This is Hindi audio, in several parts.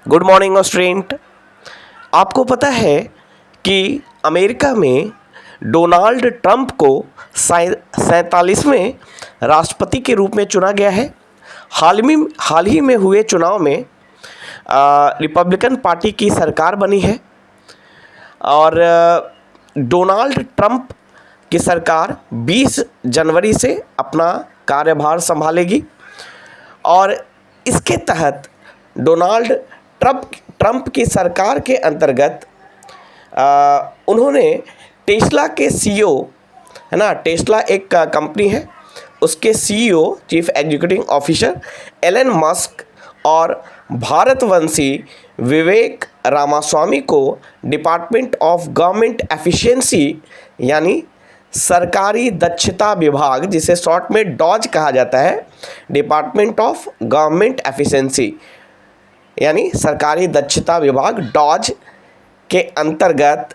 Good morning student. आपको पता है कि अमेरिका में डोनाल्ड ट्रंप को 47वें राष्ट्रपति के रूप में चुना गया है। हाल ही में हुए चुनाव में रिपब्लिकन पार्टी की सरकार बनी है और डोनाल्ड ट्रंप की सरकार 20 जनवरी से अपना कार्यभार संभालेगी और इसके तहत डोनाल्ड ट्रंप की सरकार के अंतर्गत उन्होंने टेस्ला के सीईओ, है ना, टेस्ला एक कंपनी है, उसके CEO chief executive officer Elon Musk और भारतवंशी विवेक रामास्वामी को डिपार्टमेंट ऑफ गवर्नमेंट एफिशिएंसी यानी सरकारी दक्षता विभाग, जिसे शॉर्ट में डॉज कहा जाता है, डिपार्टमेंट ऑफ गवर्नमेंट एफिशिएंसी यानी सरकारी दक्षता विभाग डॉज के अंतर्गत,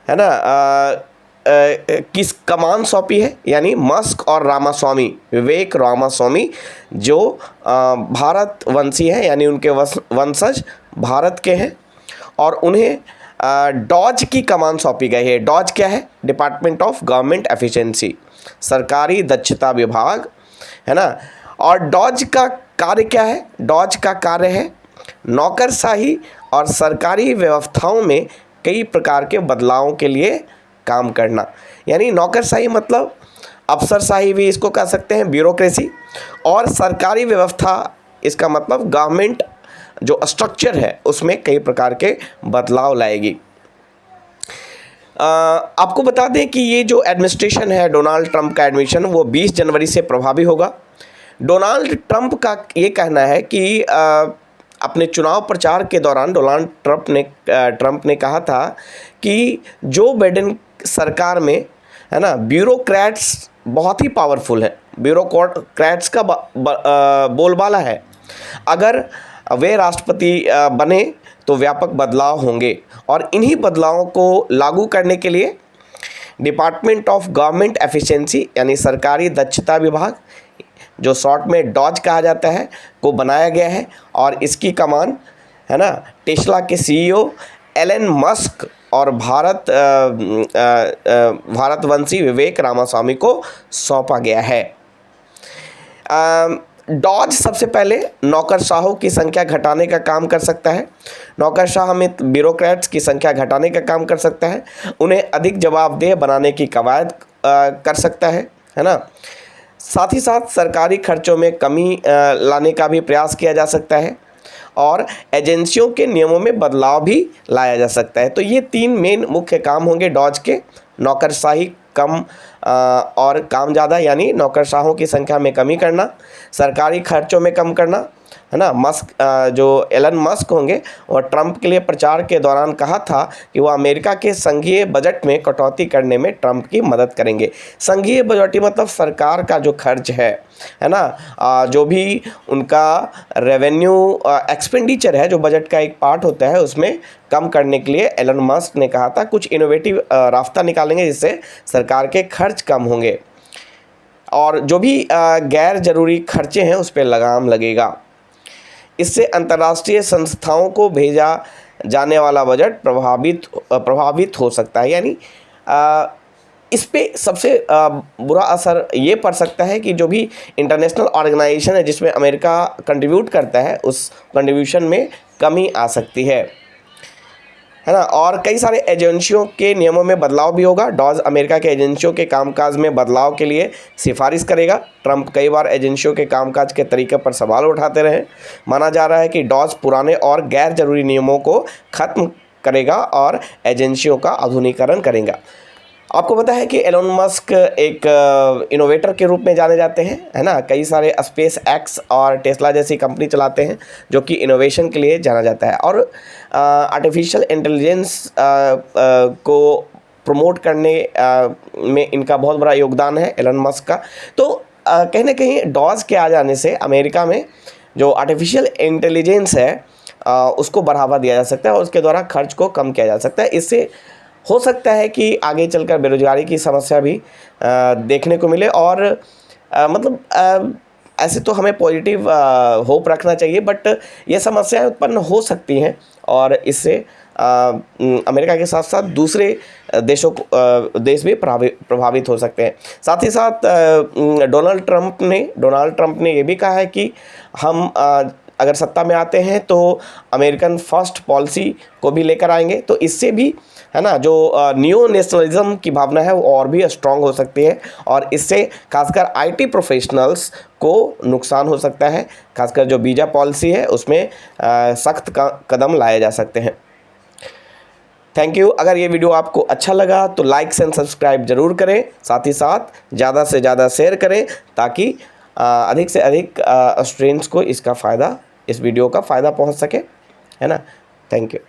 है ना, किस कमान सौंपी है। यानी मस्क और रामास्वामी, विवेक रामास्वामी जो भारतवंशी हैं, यानी उनके वंशज भारत के हैं और उन्हें डॉज की कमान सौंपी गई है। डॉज क्या है? डिपार्टमेंट ऑफ गवर्नमेंट एफिशिएंसी, सरकारी दक्षता विभाग, है ना। और डॉज का कार्य क्या है? डॉज का कार्य है नौकरशाही और सरकारी व्यवस्थाओं में कई प्रकार के बदलावों के लिए काम करना। यानी नौकरशाही मतलब अफसरशाही भी इसको कह सकते हैं, ब्यूरोक्रेसी, और सरकारी व्यवस्था इसका मतलब गवर्नमेंट जो स्ट्रक्चर है उसमें कई प्रकार के बदलाव लाएगी। आपको बता दें कि ये जो एडमिनिस्ट्रेशन है डोनाल्ड ट्रंप का एडमिनिस्ट्रेशन, वो 20 जनवरी से प्रभावी होगा। डोनाल्ड ट्रंप का ये कहना है कि अपने चुनाव प्रचार के दौरान डोनाल्ड ट्रंप ने कहा था कि जो बाइडेन सरकार में, है ना, ब्यूरोक्रेट्स बहुत ही पावरफुल है, ब्यूरोक्रेट्स का बोलबाला है। अगर वे राष्ट्रपति बने तो व्यापक बदलाव होंगे और इन्हीं बदलावों को लागू करने के लिए डिपार्टमेंट ऑफ गवर्नमेंट एफिशिएंसी यानी सरकारी दक्षता विभाग, जो शॉर्ट में डॉज कहा जाता है, को बनाया गया है और इसकी कमान, है ना, टेस्ला के सीईओ एलन मस्क और भारतवंशी विवेक रामास्वामी को सौंपा गया है। डॉज सबसे पहले नौकरशाहों की संख्या घटाने का काम कर सकता है। नौकरशाह में ब्यूरोक्रेट्स की संख्या घटाने का काम कर सकता है, उन्हें अधिक जवाबदेह बनाने की कवायद कर सकता है ना। साथ ही साथ सरकारी खर्चों में कमी लाने का भी प्रयास किया जा सकता है और एजेंसियों के नियमों में बदलाव भी लाया जा सकता है। तो ये 3 मेन मुख्य काम होंगे डॉज के: नौकरशाही कम और काम ज़्यादा, यानी नौकरशाहों की संख्या में कमी करना, सरकारी खर्चों में कम करना, है ना। जो एलन मस्क होंगे और ट्रंप के लिए प्रचार के दौरान कहा था कि वो अमेरिका के संघीय बजट में कटौती करने में ट्रंप की मदद करेंगे। संघीय बजट मतलब सरकार का जो खर्च है ना, जो भी उनका रेवेन्यू एक्सपेंडिचर है, जो बजट का एक पार्ट होता है, उसमें कम करने के लिए एलन मस्क ने कहा था कुछ इनोवेटिव रास्ता निकालेंगे जिससे सरकार के खर्च कम होंगे और जो भी गैर ज़रूरी खर्चे हैं उस पर लगाम लगेगा। इससे अंतर्राष्ट्रीय संस्थाओं को भेजा जाने वाला बजट प्रभावित हो सकता है। यानी इस पे सबसे बुरा असर ये पड़ सकता है कि जो भी इंटरनेशनल ऑर्गेनाइजेशन है जिसमें अमेरिका कंट्रीब्यूट करता है, उस कंट्रीब्यूशन में कमी आ सकती है ना। और कई सारे एजेंसियों के नियमों में बदलाव भी होगा। डॉज अमेरिका के एजेंसियों के कामकाज में बदलाव के लिए सिफारिश करेगा। ट्रंप कई बार एजेंसियों के कामकाज के तरीके पर सवाल उठाते रहे। माना जा रहा है कि डॉज पुराने और गैर जरूरी नियमों को खत्म करेगा और एजेंसियों का आधुनिकीकरण करेगा। आपको पता है कि एलन मस्क एक इनोवेटर के रूप में जाने जाते हैं, है ना। कई सारे स्पेस एक्स और टेस्ला जैसी कंपनी चलाते हैं जो कि इनोवेशन के लिए जाना जाता है और आर्टिफिशियल इंटेलिजेंस को प्रमोट करने में इनका बहुत बड़ा योगदान है एलन मस्क का। तो कहीं ना कहीं डॉज के आ जाने से अमेरिका में जो आर्टिफिशियल इंटेलिजेंस है उसको बढ़ावा दिया जा सकता है और उसके द्वारा खर्च को कम किया जा सकता है। इससे हो सकता है कि आगे चलकर बेरोजगारी की समस्या भी देखने को मिले और मतलब ऐसे तो हमें पॉजिटिव होप रखना चाहिए, बट ये समस्याएं उत्पन्न हो सकती हैं और इससे अमेरिका के साथ साथ दूसरे देशों को देश भी प्रभावित हो सकते हैं। साथ ही साथ डोनाल्ड ट्रंप ने ये भी कहा है कि हम अगर सत्ता में आते हैं तो अमेरिकन फर्स्ट पॉलिसी को भी लेकर आएंगे, तो इससे भी है ना जो न्यू नेशनलिज्म की भावना है वो और भी स्ट्रांग हो सकती है और इससे खासकर आईटी प्रोफेशनल्स को नुकसान हो सकता है। खासकर जो वीज़ा पॉलिसी है उसमें सख्त कदम लाए जा सकते हैं। Thank you. अगर ये वीडियो आपको अच्छा लगा तो लाइक एंड सब्सक्राइब ज़रूर करें, साथ ही साथ ज़्यादा से ज़्यादा शेयर करें ताकि अधिक से अधिक स्टूडेंट्स को इस वीडियो का फ़ायदा पहुंच सके, है ना। Thank you.